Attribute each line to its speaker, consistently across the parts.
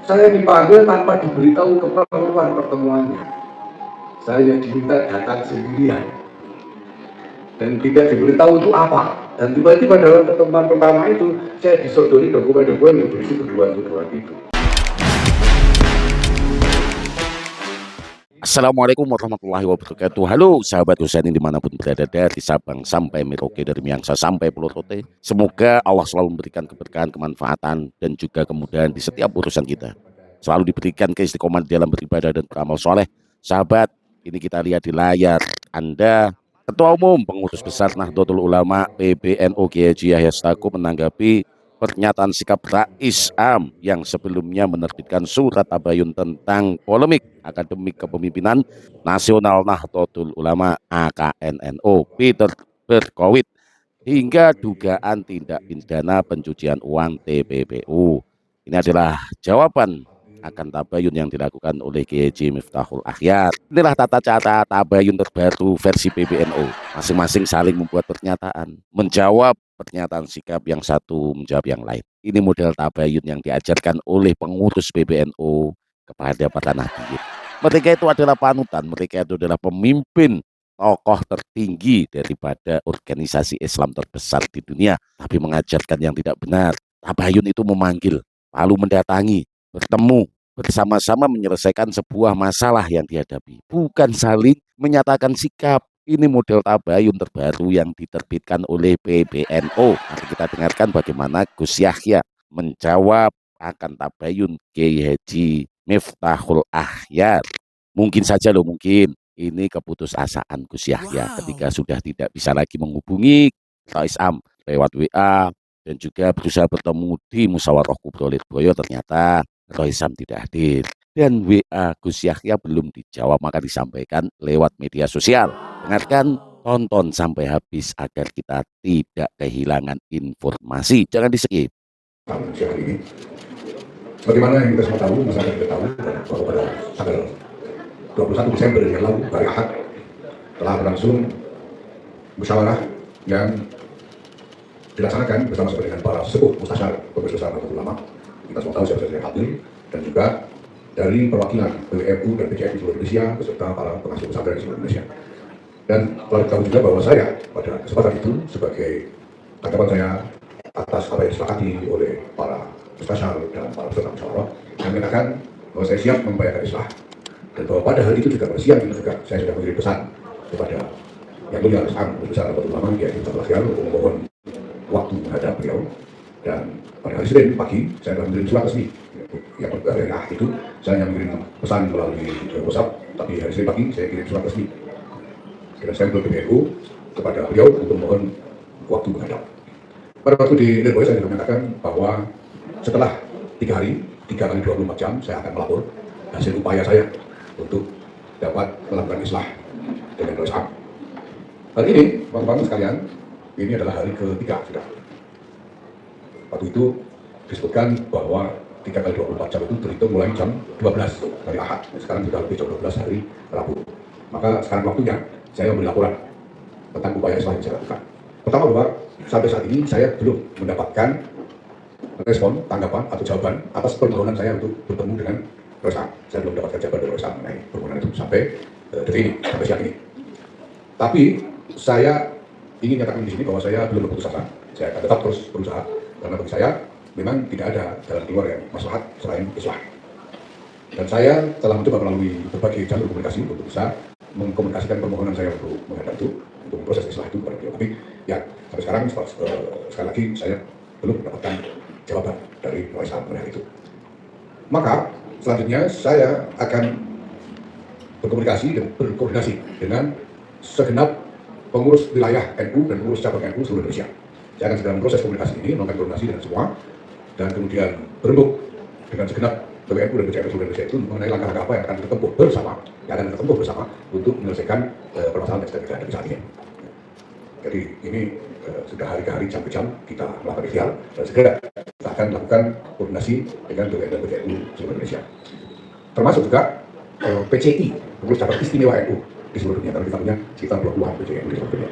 Speaker 1: Saya dipanggil tanpa diberitahu keperluan pertemuannya. Saya diminta datang sendirian dan tidak diberitahu itu apa. Dan tiba-tiba dalam pertemuan pertama itu saya disodori dokumen-dokumen yang berisi tuduhan-tuduhan itu.
Speaker 2: Assalamualaikum warahmatullahi wabarakatuh. Halo sahabat Husaini dimanapun berada, dari Sabang sampai Merauke, dari Miangsa sampai Pulau Rote. Semoga Allah selalu memberikan keberkahan, kemanfaatan, dan juga kemudahan di setiap urusan kita. Selalu diberikan keistiqomahan dalam beribadah dan beramal soleh. Sahabat, ini kita lihat di layar Anda, Ketua Umum Pengurus Besar Nahdlatul Ulama PBNU Kiai Haji Yahya Stakuf menanggapi pernyataan sikap Rais Am yang sebelumnya menerbitkan surat tabayun tentang polemik Akademik Kepemimpinan Nasional Nahdlatul Ulama AKNNO Peter Berkowit hingga dugaan tindak pidana pencucian uang TPPU. Ini adalah jawaban akan tabayun yang dilakukan oleh Kiai Haji Miftahul Akhyar. Inilah tata cara tabayun terbaru versi PBNU. Masing-masing saling membuat pernyataan, menjawab pernyataan sikap yang satu, menjawab yang lain. Ini model tabayun yang diajarkan oleh pengurus PBNU kepada para nahdien. Mereka itu adalah panutan, mereka itu adalah pemimpin, tokoh tertinggi daripada organisasi Islam terbesar di dunia, tapi mengajarkan yang tidak benar. Tabayun itu memanggil, lalu mendatangi, bertemu, bersama-sama menyelesaikan sebuah masalah yang dihadapi, bukan saling menyatakan sikap. Ini model tabayun terbaru yang diterbitkan oleh PBNU. Mari kita dengarkan bagaimana Gus Yahya menjawab akan tabayun Kiai Haji Miftahul Akhyar. Mungkin saja loh, mungkin ini keputusasaan Gus Yahya ketika sudah tidak bisa lagi menghubungi Rais Am lewat WA dan juga berusaha bertemu di Musyawarah Kubro Lirboyo, ternyata Rais Am tidak hadir dan WA Gus Yahya belum dijawab, maka disampaikan lewat media sosial. Dengarkan, tonton sampai habis agar kita tidak kehilangan informasi. Jangan di-skip.
Speaker 1: Siang ini, sebagaimana yang kita semua tahu, masyarakat kita tahu bahwa pada tanggal 21 Desember yang lalu, hari Ahad, telah berlangsung musyawarah yang dilaksanakan bersama-sama dengan para sesepuh mustasyar Pengurus Besar Nahdlatul Ulama. Kita semua tahu siapa saja yang hadir, dan juga dari perwakilan PWNU dan PCI di seluruh Indonesia beserta para pengasuh pesantren di seluruh Indonesia. Dan telah diketahui juga bahwa saya pada kesempatan itu sebagai tanggapan saya atas apa yang disepakati oleh para mustasyar dan para peserta musyawarah, saya menyatakan bahwa saya siap membayar islah, dan bahwa pada hari itu juga pada siang itu juga saya sudah mengirim pesan kepada yang mulia Rais Am Pengurus Besar Nahdlatul Ulama Kiai Haji Miftahul Akhyar untuk memohon waktu menghadap beliau. Dan pada hari Senin pagi saya telah mengirim surat resmi. Yang hari itu saya hanya mengirim pesan melalui WhatsApp, tapi hari Senin pagi saya kirim surat resmi dengan stempel PBNU kepada beliau untuk memohon waktu menghadap. Pada waktu di Lirboyo saya juga menyatakan bahwa setelah 3 hari, 3 kali 24 jam, saya akan melapor hasil upaya saya untuk dapat melakukan islah dengan Rais Am. Hari ini, teman-teman sekalian, ini adalah hari ketiga sudah. Waktu itu disebutkan bahwa 3 kali 24 jam itu terhitung mulai jam 12 hari Ahad. Sekarang sudah lebih jam 12 hari Rabu. Maka sekarang waktunya saya memberi laporan tentang upaya islah yang saya lakukan. Pertama, bahwa sampai saat ini saya belum mendapatkan respon, tanggapan, atau jawaban atas permohonan saya untuk bertemu dengan Rais Am. Saya belum mendapatkan jawaban dari Rais Am mengenai permohonan itu sampai detik ini, sampai siang ini. Tapi saya ingin nyatakan di sini bahwa saya belum berputus asa. Saya akan tetap terus berusaha, karena bagi saya memang tidak ada jalan keluar yang maslahat selain islah. Dan saya telah mencoba melalui berbagai jalur komunikasi untuk bisa mengkomunikasikan permohonan saya untuk menghadap itu, untuk proses islah itu kepada beliau. Tapi ya sampai sekarang sekali lagi saya belum mendapatkan jawaban dari Rais Am mengenai itu. Maka selanjutnya saya akan berkomunikasi dan berkoordinasi dengan segenap pengurus wilayah NU dan pengurus cabang NU seluruh Indonesia. Saya akan segera memproses komunikasi ini, melakukan koordinasi dengan semua, dan kemudian berembuk dengan segenap PWNU dan PCI seluruh Indonesia itu mengenai langkah-langkah apa yang akan kita tempuh bersama, untuk menyelesaikan permasalahan yang sedang kita hadapi saat ini. Jadi ini sudah hari ke hari, jam ke jam kita melakukan ikhtiar, dan segera kita akan melakukan koordinasi dengan PWNU dan PCI seluruh Indonesia. Termasuk juga PCI, pengurus cabang istimewa NU di seluruh dunia, karena kita punya sekitar 20-an PCI di seluruh dunia.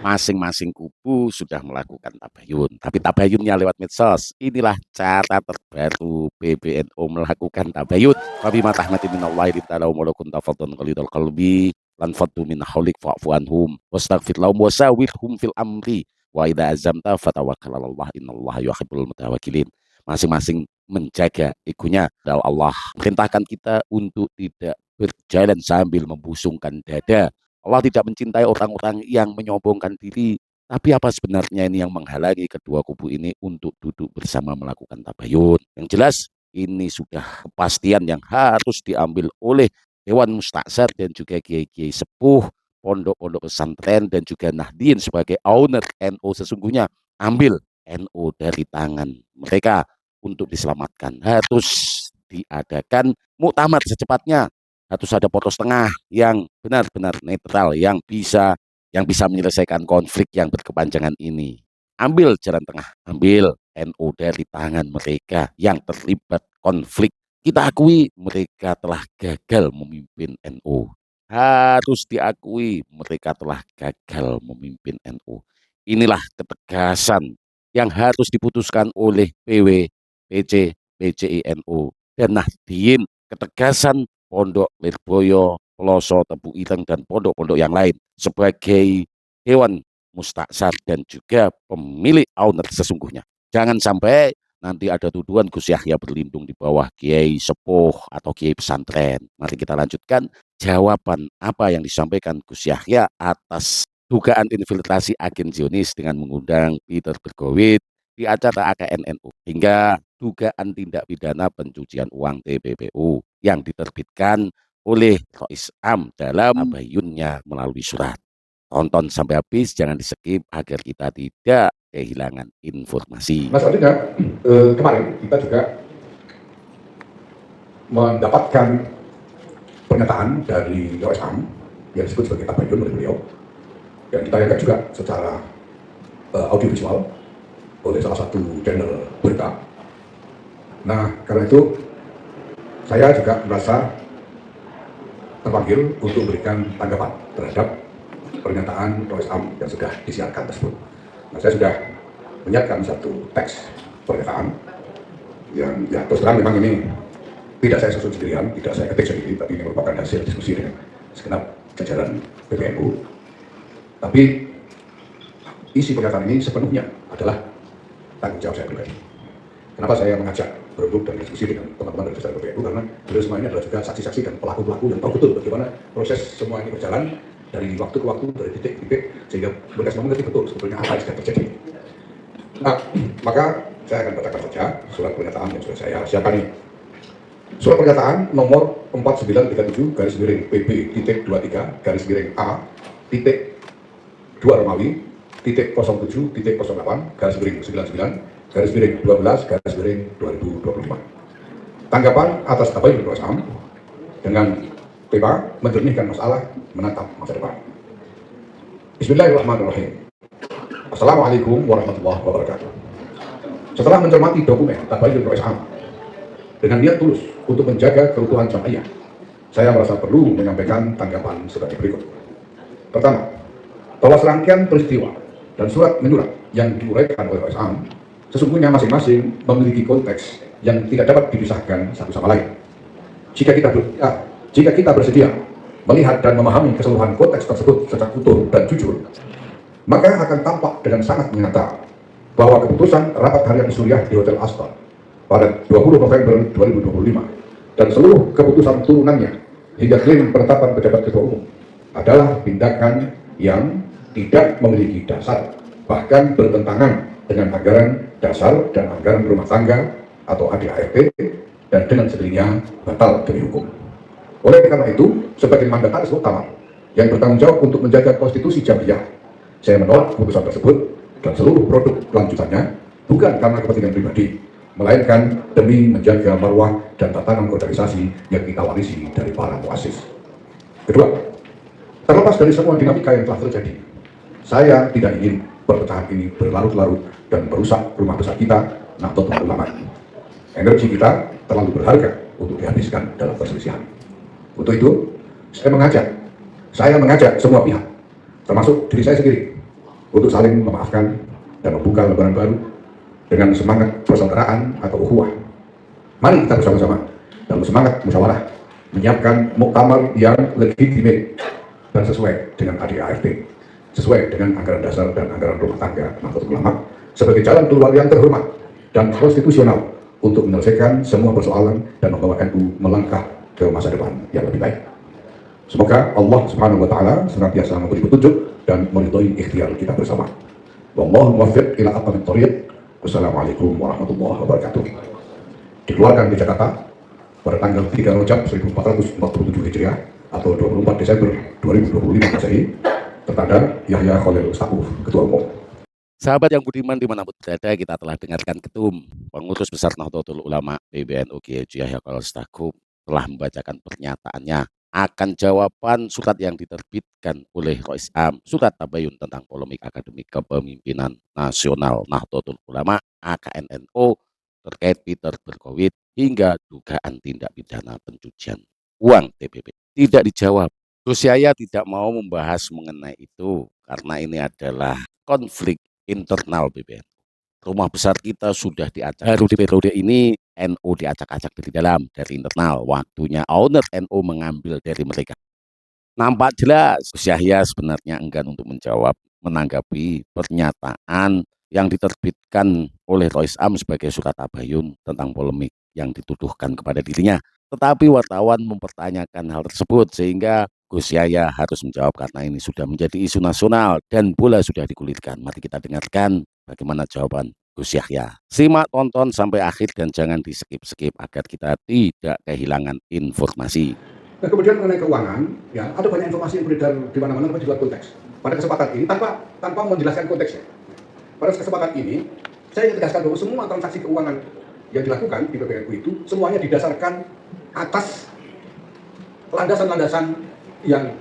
Speaker 2: masing-masing kubu sudah melakukan tabayun. Tapi tabayunnya lewat medsos. Inilah cara terbaru PBNU melakukan tabayun. Fabima tahmatin minallahi ridana wa law kunta faddan qalidal qalbi lan faddu min haulik fa'fu anhum wastaghfir lahum wasawirhum fil amri wa idza azamta fatawakkal 'alallah innallaha yuhibbul mutawakkilin. Masing-masing menjaga egonya. Dan Allah perintahkan kita untuk tidak berjalan sambil membusungkan dada. Allah tidak mencintai orang-orang yang menyombongkan diri. Tapi apa sebenarnya ini yang menghalangi kedua kubu ini untuk duduk bersama melakukan tabayun? Yang jelas ini sudah kepastian yang harus diambil oleh Dewan Mustaksar dan juga kiai-kiai sepuh, pondok-pondok pesantren dan juga Nahdien sebagai owner NU sesungguhnya. Ambil NU dari tangan mereka untuk diselamatkan. Harus diadakan muktamar secepatnya. Harus ada poros tengah yang benar-benar netral, yang bisa menyelesaikan konflik yang berkepanjangan ini. Ambil jalan tengah, ambil NU dari tangan mereka yang terlibat konflik. Kita akui mereka telah gagal memimpin NU. Harus diakui mereka telah gagal memimpin NU. Inilah ketegasan yang harus diputuskan oleh PW, PC, PCI NU, dan Nahdien. Ketegasan Pondok Lirboyo, Peloso, Tebu Ireng, dan pondok-pondok yang lain sebagai Dewan Mustaksar dan juga pemilik owner sesungguhnya. Jangan sampai nanti ada tuduhan Gus Yahya berlindung di bawah kiai sepuh atau kiai pesantren. Mari kita lanjutkan jawaban apa yang disampaikan Gus Yahya atas dugaan infiltrasi agen Zionis dengan mengundang Peter Bergowit di acara AKNNU hingga dugaan tindak pidana pencucian uang TPPU yang diterbitkan oleh Rois Am dalam tabayunnya melalui surat. Tonton sampai habis, jangan di-skip agar kita tidak kehilangan informasi.
Speaker 1: Nah, selanjutnya kemarin kita juga mendapatkan pernyataan dari Rois Am yang disebut sebagai tabayun oleh beliau, dan ditayangkan juga secara audiovisual oleh salah satu channel berita. Nah, karena itu saya juga merasa terpanggil untuk memberikan tanggapan terhadap pernyataan Rois Am yang sudah disiarkan tersebut. Nah, saya sudah menyiapkan satu teks pernyataan yang ya terus terang memang ini tidak saya susun sendirian, tidak saya ketik sendiri, tapi ini merupakan hasil diskusi dengan segenap jajaran PBNU. Tapi isi pernyataan ini sepenuhnya adalah tanggung jawab saya pribadi. Kenapa saya mengajak berembuk dan diskusi dengan teman-teman dari jajaran PBNU? Karena beliau semua ini adalah juga saksi-saksi dan pelaku-pelaku yang tahu betul bagaimana proses semua ini berjalan dari waktu ke waktu, dari titik ke titik, sehingga mereka semua mengerti betul sebetulnya apa yang sedang terjadi. Nah, maka saya akan bacakan saja surat pernyataan yang sudah saya siapkan ini. Surat pernyataan nomor 4937-23-A-2 Romawi .08-09/12/2025. Tanggapan atas tabayun Rois Am dengan tema menjernihkan masalah, menatap masa depan. Bismillahirrahmanirrahim. Assalamualaikum warahmatullahi wabarakatuh. Setelah mencermati dokumen tabayun Rois Am dengan niat tulus untuk menjaga keutuhan Jam'iyah, saya merasa perlu menyampaikan tanggapan sebagai berikut. Pertama, bahwa serangkaian peristiwa dan surat menyurat yang diuraikan oleh Rois Am sesungguhnya masing-masing memiliki konteks yang tidak dapat dipisahkan satu sama lain. Jika kita bersedia melihat dan memahami keseluruhan konteks tersebut secara utuh dan jujur, maka akan tampak dengan sangat nyata bahwa keputusan rapat harian Suriah di Hotel Astor pada 20 November 2025 dan seluruh keputusan turunannya hingga klaim penetapan pejabat ketua umum adalah tindakan yang tidak memiliki dasar, bahkan bertentangan dengan anggaran dasar dan anggaran rumah tangga atau ADART, dan dengan sendirinya batal demi hukum. Oleh karena itu, sebagai mandataris utama yang bertanggung jawab untuk menjaga konstitusi Jam'iyah, saya menolak keputusan tersebut dan seluruh produk lanjutannya, bukan karena kepentingan pribadi, melainkan demi menjaga marwah dan tatanan organisasi yang kita warisi dari para muassis. Kedua, terlepas dari semua dinamika yang telah terjadi, saya tidak ingin perpecahan ini berlarut-larut dan merusak rumah besar kita, Nahdlatul Ulama. Energi kita terlalu berharga untuk dihabiskan dalam perselisihan. Untuk itu, saya mengajak semua pihak, termasuk diri saya sendiri, untuk saling memaafkan dan membuka lembaran baru dengan semangat persaudaraan atau ukhuwah. Mari kita bersama-sama dalam semangat musyawarah menyiapkan muktamar yang legitimate dan sesuai dengan ADART, sesuai dengan anggaran dasar dan anggaran rumah tangga Nahdlatul Ulama sebagai jalan keluar yang terhormat dan konstitusional untuk menyelesaikan semua persoalan dan membawa NU melangkah ke masa depan yang lebih baik. Semoga Allah Subhanahu wa taala senantiasa memberi petunjuk dan meridhoi ikhtiar kita bersama. Wallahu muwaffiq ila aqwamit thoriq. Wassalamualaikum warahmatullahi wabarakatuh. Dikeluarkan di Jakarta pada tanggal 3 Rajab 1447 Hijriah atau 24 Desember 2025 Masehi, tertanda Yahya Khalil Stakuf, Ketua Umum.
Speaker 2: Sahabat yang budiman dimanapun berada, kita telah dengarkan Ketum Pengurus Besar Nahdlatul Ulama PBNU Kiai Yahya Khalil Stakuf telah membacakan pernyataannya akan jawaban surat yang diterbitkan oleh Rois Am, surat tabayun tentang polemik akademik kepemimpinan nasional Nahdlatul Ulama AKNNO terkait Peter Berkowitz hingga dugaan tindak pidana pencucian uang TPP. Tidak dijawab. Gus Yahya tidak mau membahas mengenai itu karena ini adalah konflik internal BBN. Rumah besar kita sudah diacak. Baru di periode ini NU diacak-acak dari dalam, dari internal. Waktunya owner NU mengambil dari mereka. Nampak jelas Gus Yahya sebenarnya enggan untuk menjawab, menanggapi pernyataan yang diterbitkan oleh Rois Am sebagai surat tabayun tentang polemik yang dituduhkan kepada dirinya. Tetapi wartawan mempertanyakan hal tersebut sehingga Gus Yahya harus menjawab karena ini sudah menjadi isu nasional dan bola sudah digulirkan. Mari kita dengarkan bagaimana jawaban Gus Yahya. Simak, tonton sampai akhir dan jangan di skip-skip agar kita tidak kehilangan informasi.
Speaker 1: Nah, kemudian mengenai keuangan, ya ada banyak informasi yang beredar di mana-mana tapi di luar konteks. Pada kesempatan ini tanpa menjelaskan konteksnya. Pada kesempatan ini saya ingin tegaskan bahwa semua transaksi keuangan yang dilakukan di PBNU itu semuanya didasarkan atas landasan-landasan yang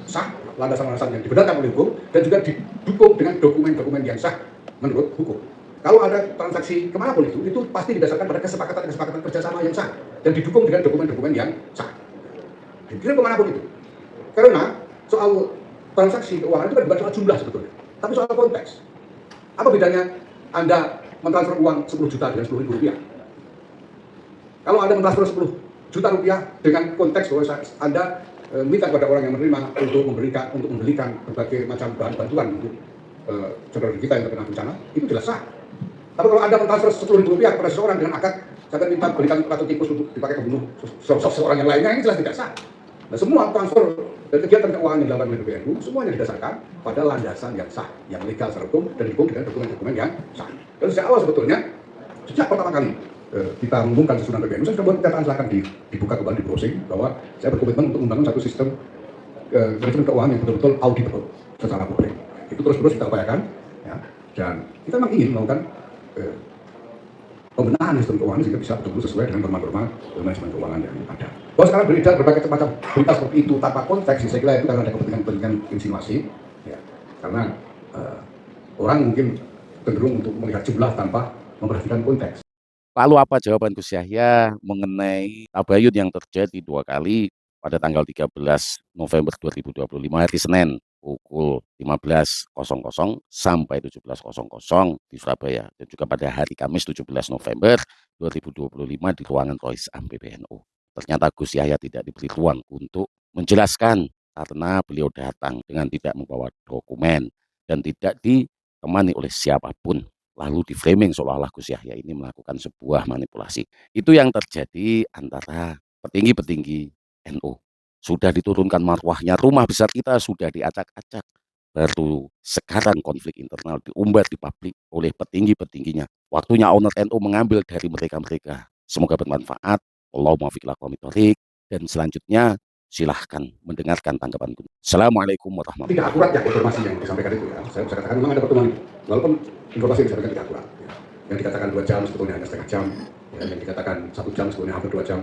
Speaker 1: sah, landasan-landasan yang dibenarkan oleh hukum dan juga didukung dengan dokumen-dokumen yang sah menurut hukum. Kalau ada transaksi kemanapun itu pasti didasarkan pada kesepakatan-kesepakatan kerjasama yang sah dan didukung dengan dokumen-dokumen yang sah. Dikirim kemanapun itu. Karena soal transaksi keuangan itu kan bukan soal jumlah sebetulnya, tapi soal konteks. Apa bedanya Anda mentransfer uang 10 juta dengan 10.000 rupiah? Kalau Anda mentransfer 10 juta rupiah dengan konteks bahwa Anda minta kepada orang yang menerima untuk membelikan berbagai macam bahan bantuan untuk saudara kita yang terkena bencana, itu jelas sah. Tapi kalau Anda mentransfer 10.000 rupiah kepada seseorang dengan akad, saya minta berikan racun tikus untuk dipakai membunuh seseorang yang lainnya, ini jelas tidak sah. Nah, semua transfer dan kegiatan keuangan yang dilakukan oleh PBNU semuanya didasarkan pada landasan yang sah, yang legal secara hukum dan didukung dengan dokumen-dokumen yang sah. Dan sejak awal sebetulnya, sejak pertama kali kita mengumumkan susunan PBNU, saya sudah buat pernyataan, silahkan dibuka kembali di browsing bahwa saya berkomitmen untuk membangun satu sistem manajemen keuangan yang betul-betul auditable secara publik. Itu terus-terus kita upayakan, ya, dan kita memang ingin melakukan pembenahan sistem keuangan sehingga bisa betul-betul sesuai dengan norma-norma manajemen keuangan yang ada. Bahwa sekarang beredar berbagai macam berita seperti itu tanpa konteks, saya kira itu karena ada kepentingan insinuasi, ya, karena orang mungkin cenderung untuk melihat jumlah tanpa memperhatikan konteks.
Speaker 2: Lalu apa jawaban Gus Yahya mengenai tabayun yang terjadi 2 kali pada tanggal 13 November 2025 hari Senin pukul 15.00 sampai 17.00 di Surabaya dan juga pada hari Kamis 17 November 2025 di ruangan Rois Am PBNU. Ternyata Gus Yahya tidak diberi ruang untuk menjelaskan karena beliau datang dengan tidak membawa dokumen dan tidak ditemani oleh siapapun. Lalu di framing seolah-olah Gus Yahya ini melakukan sebuah manipulasi. Itu yang terjadi antara petinggi-petinggi NU. Sudah diturunkan marwahnya, rumah besar kita sudah diacak-acak. Baru sekarang konflik internal diumbar di publik oleh petinggi-petingginya. Waktunya owner NU mengambil dari mereka-mereka. Semoga bermanfaat. Allahumma fiq laqomit thoriq. Dan selanjutnya silahkan mendengarkan tanggapan. Assalamualaikum warahmatullahi
Speaker 1: Tidak akurat ya informasi yang disampaikan itu ya. Saya bisa katakan memang ada pertemuan itu. Walaupun informasi yang disampaikan tidak akurat. Ya. Yang dikatakan 2 jam sebetulnya hanya setengah jam. Ya. Yang dikatakan 1 jam sebetulnya hampir 2 jam.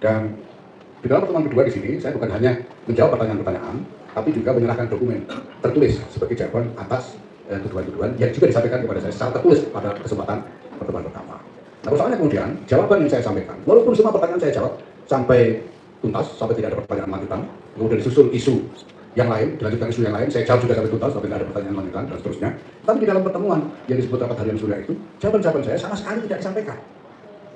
Speaker 1: Dan di dalam pertemuan kedua di sini saya bukan hanya menjawab pertanyaan-pertanyaan, tapi juga menyerahkan dokumen tertulis sebagai jawaban atas tuduhan-tuduhan yang juga disampaikan kepada saya secara tertulis pada kesempatan pertemuan pertama. Nah, persoalannya kemudian jawaban yang saya sampaikan, walaupun semua pertanyaan saya jawab sampai tuntas, sampai tidak ada pertanyaan lanjutan, kemudian disusul isu yang lain, dilanjutkan isu yang lain, saya jawab juga sampai tuntas, tapi tidak ada pertanyaan lanjutan dan seterusnya. Tapi di dalam pertemuan yang disebut rapat harian surya itu, jawaban-jawaban saya sama sekali tidak disampaikan.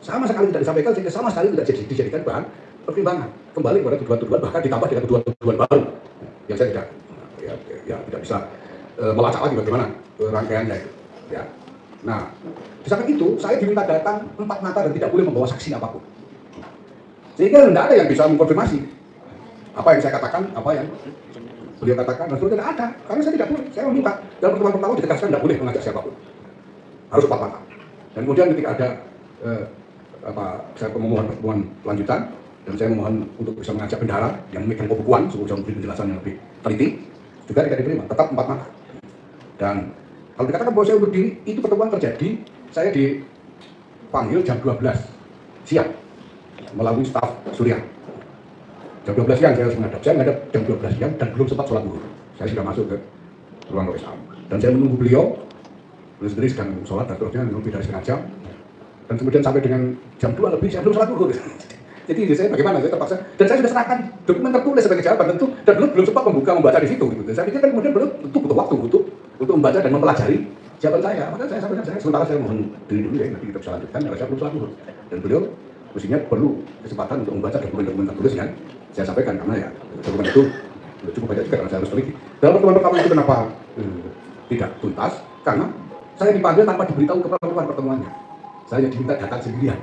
Speaker 1: Sama sekali tidak disampaikan, sehingga sama sekali tidak dijadikan bahan pertimbangan. Kembali kepada tuduhan-tuduhan, bahkan ditambah dengan tuduhan-tuduhan baru yang saya tidak tidak bisa melacak lagi bagaimana rangkaiannya itu. Ya. Nah, di samping itu saya diminta datang 4 mata dan tidak boleh membawa saksi apapun. Sehingga tidak ada yang bisa mengkonfirmasi apa yang saya katakan, apa yang beliau katakan, dan seterusnya tidak ada. Karena saya tidak boleh. Saya meminta dalam pertemuan pertama ditegaskan tidak boleh mengajak siapapun. Harus 4 mata. Dan kemudian ketika ada saya memohon pertemuan lanjutan dan saya memohon untuk bisa mengajak bendahara yang memegang pembukuan supaya bisa memberi penjelasan yang lebih teliti, juga tidak diterima, tetap 4 mata. Dan kalau dikatakan bahwa saya undur diri, itu pertemuan terjadi, saya dipanggil jam 12 siang melalui staf Surya. Jam 12 siang saya harus menghadap. Saya menghadap jam 12 siang dan belum sempat sholat zuhur. Saya sudah masuk ke ruang Roisam. Dan saya menunggu beliau sendiri sedang sholat dan terusnya lebih dari setengah jam. Dan kemudian sampai dengan jam 2 lebih saya belum sholat zuhur. Jadi saya bagaimana? Saya terpaksa. Dan saya sudah serahkan dokumen tertulis sebagai jawaban tentu dan belum sempat membaca di situ. Gitu. Saya pikir kan kemudian belum butuh waktu untuk membaca dan mempelajari jawaban saya. Maka saya sampaikan sementara saya mohon diri dulu ya, nanti kita bisa lanjutkan karena saya belum sholat zuhur. Dan beliau mestinya perlu kesempatan untuk membaca dokumen-dokumen tertulis yang saya sampaikan karena ya dokumen itu cukup banyak juga karena saya harus teliti. Dalam pertemuan pertama itu kenapa tidak tuntas? Karena saya dipanggil tanpa diberitahu keperluan pertemuannya. Saya diminta datang sendirian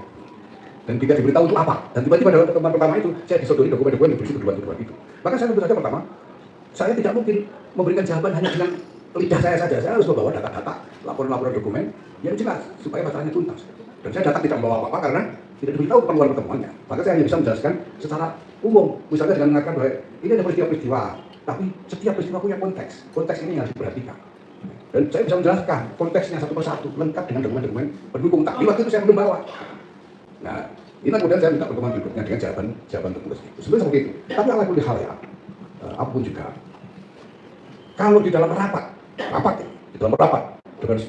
Speaker 1: dan tidak diberitahu untuk apa. Dan tiba-tiba dalam pertemuan pertama itu saya disodori dokumen-dokumen yang berisi tuduhan-tuduhan itu. Maka saya tentu saja pertama, saya tidak mungkin memberikan jawaban hanya dengan lidah saya saja. Saya harus membawa data-data, laporan-laporan dokumen yang jelas supaya masalahnya tuntas. Dan saya datang tidak membawa apa-apa karena tidak diberitahu keperluan pertemuannya. Maka saya hanya bisa menjelaskan secara umum, misalnya dengan mengatakan bahwa ini ada peristiwa-peristiwa, tapi setiap peristiwa punya konteks. Konteks ini yang harus diperhatikan. Dan saya bisa menjelaskan konteksnya satu persatu, lengkap dengan dokumen-dokumen pendukung. Tapi waktu itu saya belum bawa. Nah, ini kemudian saya minta pertemuan berikutnya dengan jawaban tertulis itu. Sebenarnya seperti itu. Tapi apapun hal ya, apapun juga, kalau di dalam rapat dengan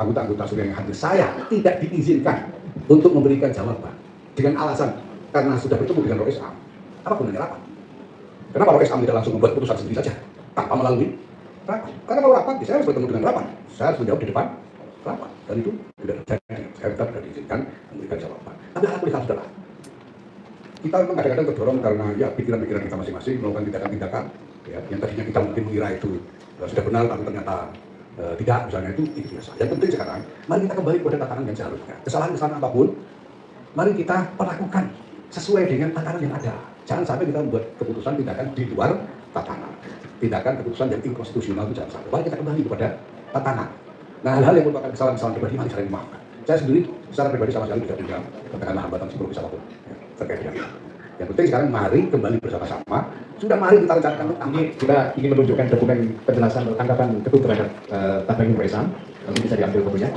Speaker 1: anggota-anggota Surya yang hadir, saya tidak diizinkan untuk memberikan jawaban dengan alasan karena sudah bertemu dengan Roisam. Apa gunanya rapat? Kenapa Roisam tidak langsung membuat putusan sendiri saja tanpa melalui rapat? Karena kalau rapat, saya harus bertemu dengan rapat. Saya harus menjawab di depan rapat. Dan itu tidak terjadi. Saya tetap tidak diizinkan memberikan jawaban. Tapi apapun hal sudah. Kita memang kadang-kadang terdorong karena ya pikiran-pikiran kita masing-masing melakukan tindakan-tindakan ya, yang tadinya kita mungkin mengira itu sudah benar, tapi ternyata tidak, misalnya itu biasa. Yang penting sekarang, mari kita kembali kepada tatanan yang seharusnya. Kesalahan-kesalahan apapun, mari kita perlakukan sesuai dengan tatanan yang ada. Jangan sampai kita membuat keputusan tindakan di luar tatanan. Tindakan keputusan yang inkonstitusional itu jangan sampai. Mari kita kembali kepada tatanan. Nah, hal-hal yang merupakan kesalahan-kesalahan pribadi, mari saling memaafkan. Saya sendiri secara pribadi sama sekali tidak punya katakanlah hambatan psikologis apapun terkait dengan itu. Yang penting sekarang mari kembali bersama-sama. Sudah mari kita rencanakan
Speaker 3: ini kita ingin menunjukkan dokumen penjelasan tanggapan Ketum terhadap Tabayyun Roisam. Nanti bisa diambil fotonya.